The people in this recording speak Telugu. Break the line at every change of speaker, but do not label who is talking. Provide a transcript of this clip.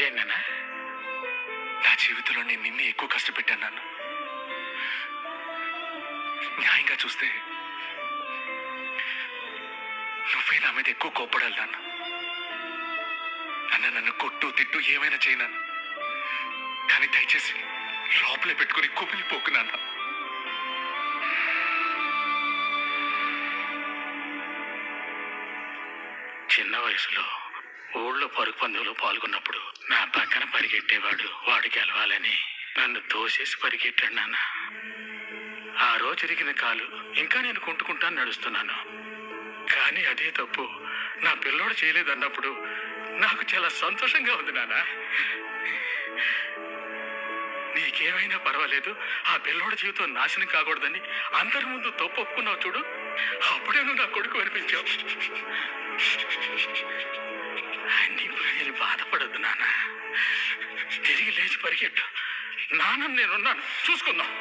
ఏంటన్నా?
నా జీవితంలో నేను నిన్నే ఎక్కువ కష్టపెట్టాను నాన్న. న్యాయంగా చూస్తే నువ్వే నా మీద ఎక్కువ కోప్పడాలి నాన్న. నన్ను కొట్టు తిట్టు ఏమైనా చేయనాను, కానీ దయచేసి లోపలే పెట్టుకుని కుమిలిపోకు నాన్న.
చిన్న వయసులో ఊళ్ళో పరుగు పందెంలో పాల్గొన్నప్పుడు నా పక్కన పరిగెట్టేవాడు వాడు గెలవాలని నన్ను తోసేసి పరిగెట్టాడు నాన్న. ఆ రోజు ఇరిగిన కాలు ఇంకా నేను కుంటుకుంటాను నడుస్తున్నాను. కానీ అదే తప్పు నా పిల్లోడు చేయలేదన్నప్పుడు నాకు చాలా సంతోషంగా ఉంది నాన్న. నీకేమైనా పర్వాలేదు, ఆ పిల్లోడి జీవితం నాశనం కాకూడదని అందరి ముందు తప్పు ఒప్పుకున్నావు చూడు, అప్పుడే నువ్వు నా కొడుకు అనిపించావు. అన్ని ప్రజలు బాధపడద్దు నాన్న, తిరిగి లేచి పరిగెట్టు. నాన్న నేనున్నాను, చూసుకుందాం.